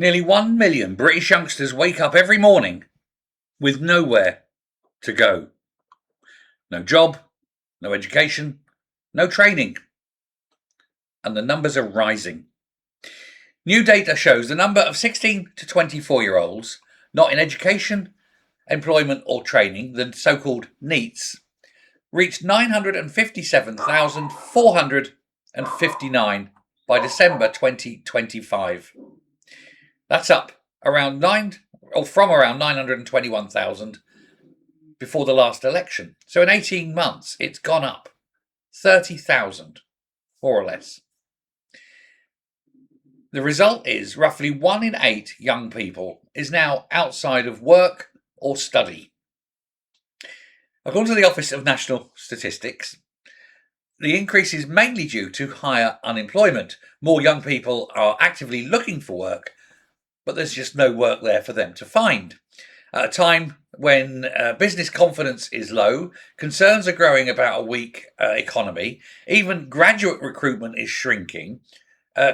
Nearly 1 million British youngsters wake up every morning with nowhere to go. No job, no education, no training. And the numbers are rising. New data shows the number of 16 to 24-year-olds not in education, employment or training, the so-called NEETs, reached 957,459 by December 2025. That's up from around 921,000 before the last election. So in 18 months, it's gone up 30,000, more or less. The result is roughly 1 in 8 young people is now outside of work or study. According to the Office of National Statistics, the increase is mainly due to higher unemployment. More young people are actively looking for work, but there's just no work there for them to find. At a time when business confidence is low, concerns are growing about a weak economy, even graduate recruitment is shrinking.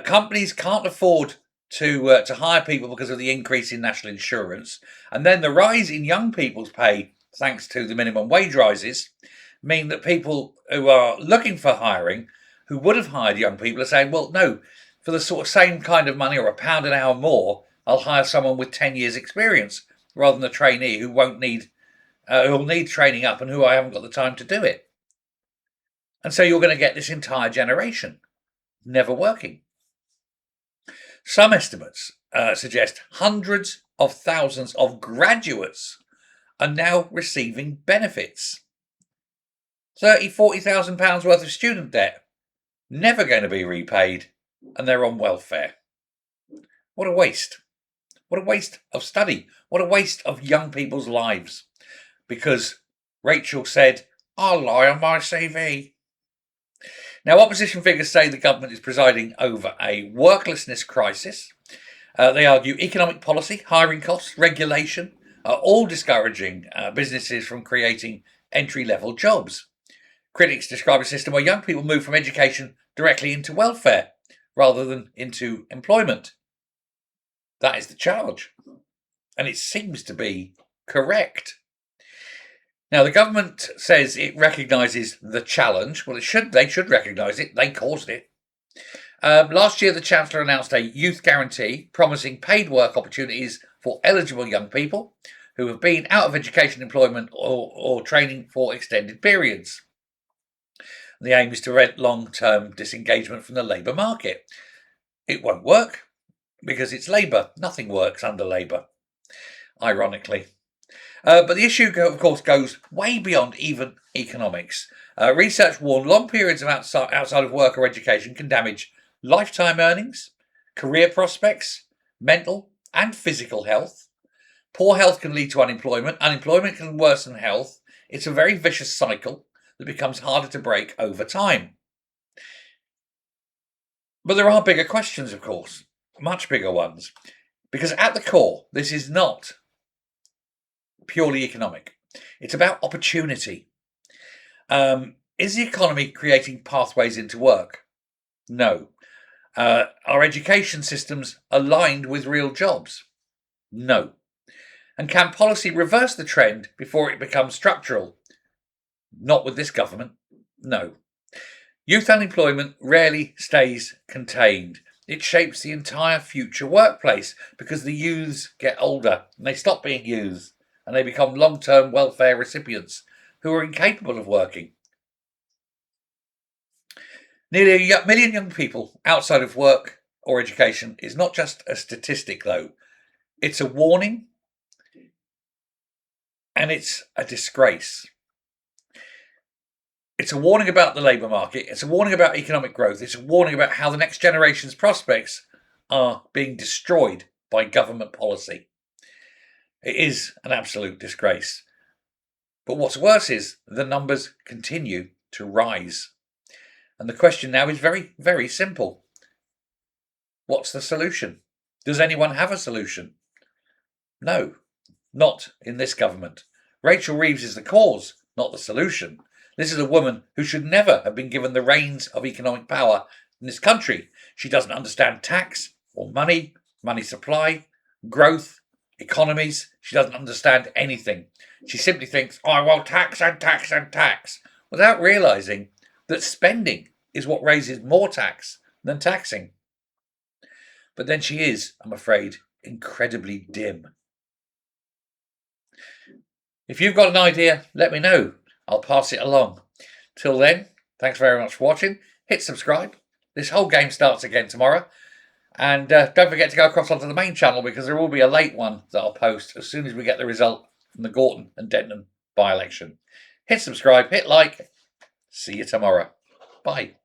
Companies can't afford to hire people because of the increase in national insurance, and then the rise in young people's pay, thanks to the minimum wage rises, mean that people who are looking for hiring, who would have hired young people, are saying, well, no, for the sort of same kind of money or £1 an hour more, I'll hire someone with 10 years experience rather than a trainee who'll need training up and who I haven't got the time to do it. And so you're going to get this entire generation never working. Some estimates suggest hundreds of thousands of graduates are now receiving benefits. £40,000 worth of student debt, never going to be repaid, and they're on welfare. What a waste. What a waste of study. What a waste of young people's lives. Because Rachel said, I'll lie on my CV. Now, opposition figures say the government is presiding over a worklessness crisis. They argue economic policy, hiring costs, regulation are all discouraging businesses from creating entry-level jobs. Critics describe a system where young people move from education directly into welfare rather than into employment. That is the charge, and it seems to be correct. Now, the government says it recognises the challenge. Well, they should recognise it. They caused it. Last year, the Chancellor announced a youth guarantee promising paid work opportunities for eligible young people who have been out of education, employment or training for extended periods. The aim is to prevent long-term disengagement from the labour market. It won't work because it's Labour. Nothing works under Labour, ironically. But the issue, of course, goes way beyond even economics. Research warned long periods of outside of work or education can damage lifetime earnings, career prospects, mental and physical health. Poor health can lead to unemployment. Unemployment can worsen health. It's a very vicious cycle that becomes harder to break over time. But there are bigger questions, of course, much bigger ones, because at the core, this is not purely economic. It's about opportunity. Is the economy creating pathways into work? No. Are education systems aligned with real jobs? No. And can policy reverse the trend before it becomes structural? Not with this government. No. Youth unemployment rarely stays contained. It shapes the entire future workplace because the youths get older and they stop being youths and they become long-term welfare recipients who are incapable of working. Nearly a million young people outside of work or education is not just a statistic, though. It's a warning and it's a disgrace. It's a warning about the labour market. It's a warning about economic growth. It's a warning about how the next generation's prospects are being destroyed by government policy. It is an absolute disgrace. But what's worse is the numbers continue to rise. And the question now is very, very simple. What's the solution? Does anyone have a solution? No, not in this government. Rachel Reeves is the cause, not the solution. This is a woman who should never have been given the reins of economic power in this country. She doesn't understand tax or money money supply, growth, economies. She doesn't understand anything. She simply thinks, oh, well, tax and tax and tax, without realising that spending is what raises more tax than taxing. But then she is, I'm afraid, incredibly dim. If you've got an idea, let me know. I'll pass it along. Till then, thanks very much for watching. Hit subscribe. This whole game starts again tomorrow. And don't forget to go across onto the main channel, because there will be a late one that I'll post as soon as we get the result from the Gorton and Denton by-election. Hit subscribe, hit like. See you tomorrow. Bye.